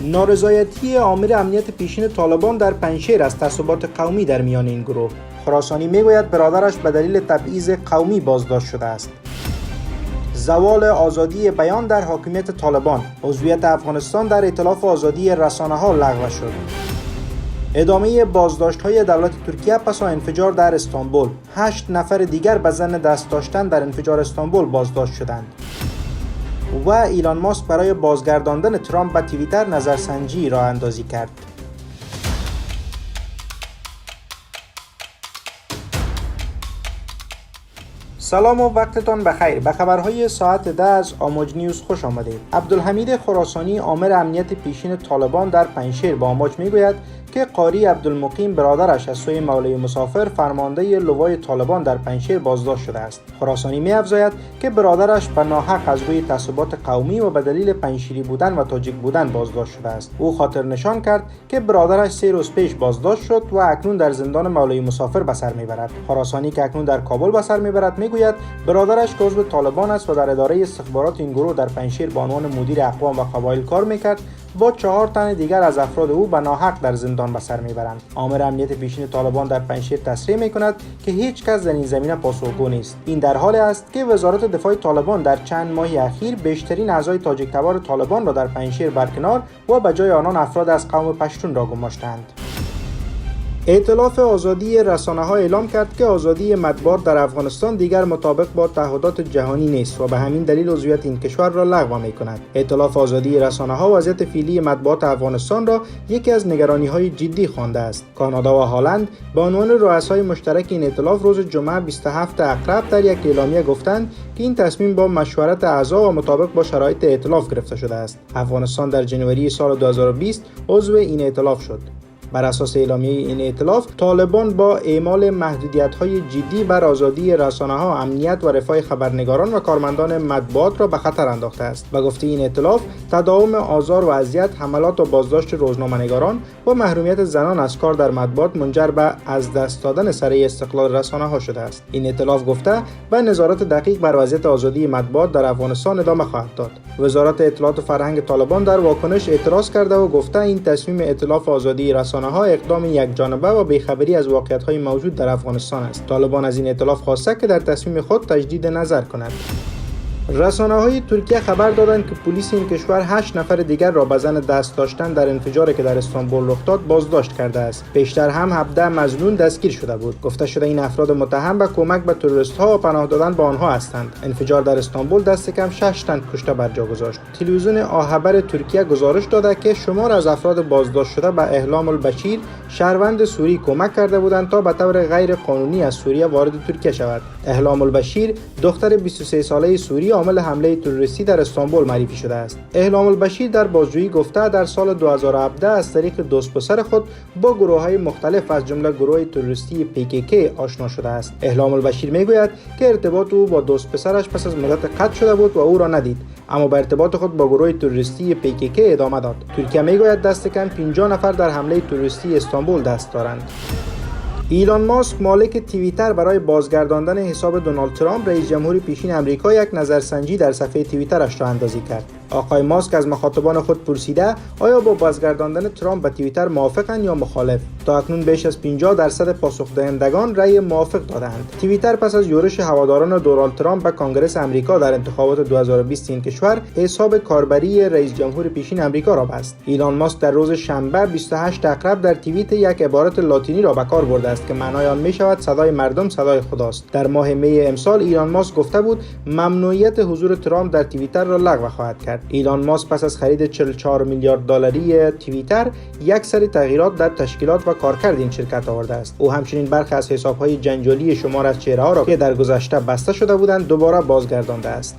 نارضایتی آمر امنیت پیشین طالبان در پنجشیر از تعصبات قومی در میان این گروه. خراسانی میگوید برادرش به دلیل تبعیض قومی بازداشت شده است. زوال آزادی بیان در حاکمیت طالبان. عضویت افغانستان در ائتلاف آزادی رسانه‌ها لغو شد. ادامه بازداشت‌های دولت ترکیه پس از انفجار در استانبول. 8 نفر دیگر به ظن دست داشتن در انفجار استانبول بازداشت شدند. و ایلان ماسک برای بازگرداندن ترامپ به توییتر نظرسنجی راه اندازی کرد. سلام و وقتتان بخیر. به خبرهای ساعت 10 از آموج نیوز خوش آمدید. عبدالحمید خراسانی آمر امنیت پیشین طالبان در پنجشیر با آموج میگوید که قاری عبدالمقیم برادرش از سوی مولوی مسافر فرمانده لوای طالبان در پنجشیر بازداشت شده است. خراسانی می‌افزاید که برادرش به ناحق از روی تعصبات قومی و به دلیل پنجشیری بودن و تاجیک بودن بازداشت شده است. او خاطر نشان کرد که برادرش 3 روز پیش بازداشت شد و اکنون در زندان مولوی مسافر به سر میبرد. خراسانی که اکنون در کابل به سر میبرد میگوید برادرش که عضو طالبان است و در اداره استخبارات این گروه در پنجشیر به عنوان مدیر اقوام و قبایل کار میکرد، با 4 تن دیگر از افراد او به ناحق در زندان به سر میبرند. آمر امنیت پیشین طالبان در پنجشیر تصریح میکند که هیچ کس در این زمینه پاسخگو نیست. این در حالی است که وزارت دفاع طالبان در چند ماه اخیر بیشترین اعضای تاجیک تبار طالبان را در پنجشیر برکنار و به جای آنان افراد از قوم پشتون را گماشتند. ائتلاف آزادی رسانه‌ها اعلام کرد که آزادی مطبوعات در افغانستان دیگر مطابق با تعهدات جهانی نیست و به همین دلیل عضویت این کشور را لغو می‌کند. ائتلاف آزادی رسانه‌ها وضعیت فعلی مطبوعات افغانستان را یکی از نگرانی‌های جدی خوانده است. کانادا و هلند به عنوان رؤسای مشترک این ائتلاف روز جمعه 27 اکتبر در یک اعلامیه گفتند که این تصمیم با مشورت اعضا و مطابق با شرایط ائتلاف گرفته شده است. افغانستان در جنوری سال 2020 عضو این ائتلاف شد. بر اساس اعلامیه این ائتلاف، طالبان با اعمال محدودیت‌های جدی بر آزادی رسانه‌ها، امنیت و رفاه خبرنگاران و کارمندان مطبوعات را به خطر انداخته است. به گفته این ائتلاف، تداوم آزار و اذیت، حملات و بازداشت روزنامه‌نگاران و محرومیت زنان از کار در مطبوعات منجر به از دست دادن سریع استقلال رسانه‌ها شده است. این ائتلاف گفته به نظارت دقیق بر وضعیت آزادی مطبوعات در افغانستان ادامه خواهد داد. وزارت اطلاعات و فرهنگ طالبان در واکنش اعتراض کرده و گفته این تصمیم ائتلاف آزادی رسانه‌ها اقدام یکجانبه و بی‌خبری از واقعیت‌های موجود در افغانستان است. طالبان از این ائتلاف خواسته که در تصمیم خود تجدید نظر کند. رسانه‌های ترکیه خبر دادند که پلیس این کشور 8 نفر دیگر را به ظن دست داشتن در انفجاری که در استانبول رخ داد بازداشت کرده است. پیشتر هم 17 مظنون دستگیر شده بود. گفته شده این افراد متهم به کمک به تروریست‌ها و پناه دادن به آنها هستند. انفجار در استانبول دست کم 6 تن کشته بر جا گذاشت. تلویزیون آخبار ترکیه گزارش داده که شمار از افراد بازداشت شده به احلام البشیر شهروند سوری کمک کرده بودند تا به طور غیر قانونی از سوریه وارد ترکیه شود. احلام البشیر دختر 23 ساله سوری عامل حمله تروریستی در استانبول معرفی شده است. احلام البشیر در بازجویی گفته در سال 2017 از طریق دوست پسر خود با گروه‌های مختلف از جمله گروه تروریستی PKK آشنا شده است. احلام البشیر میگوید که ارتباط او با دوست پسرش پس از مدت قطع شده بود و او را ندید، اما به ارتباط خود با گروه تروریستی PKK ادامه داد. ترکیه میگوید دست کم 50 نفر در حمله تروریستی استانبول دست دارند. ایلان ماسک مالک توییتر برای بازگرداندن حساب دونالد ترامپ رئیس جمهور پیشین آمریکا یک نظرسنجی در صفحه توییترش را اندازی کرد. آقای ماسک از مخاطبان خود پرسیده آیا با بازگرداندن ترامپ به توییتر موافقند یا مخالف. تا اکنون بیش از 50% پاسخ دهندگان رأی موافق دادند. توییتر پس از یورش هواداران دونالد ترامپ به کنگره آمریکا در انتخابات 2020 این کشور حساب کاربری رئیس جمهور پیشین آمریکا را بست. ایلان ماسک در روز شنبه 28 اکتبر در توییت یک عبارت لاتینی را به کار برده است که معنای آن می شود صدای مردم صدای خداست. در ماه می امسال ایلان ماسک گفته بود ممنوعیت حضور ترامپ در توییتر را لغو خواهد کرد. ایلان ماسک پس از خرید 44 میلیارد دلاری توییتر یک سری تغییرات در تشکیلات و کارکرد این شرکت آورده است. او همچنین برخی از حساب‌های جنجالی شمار از چهره‌ها را که در گذشته بسته شده بودند دوباره بازگردانده است.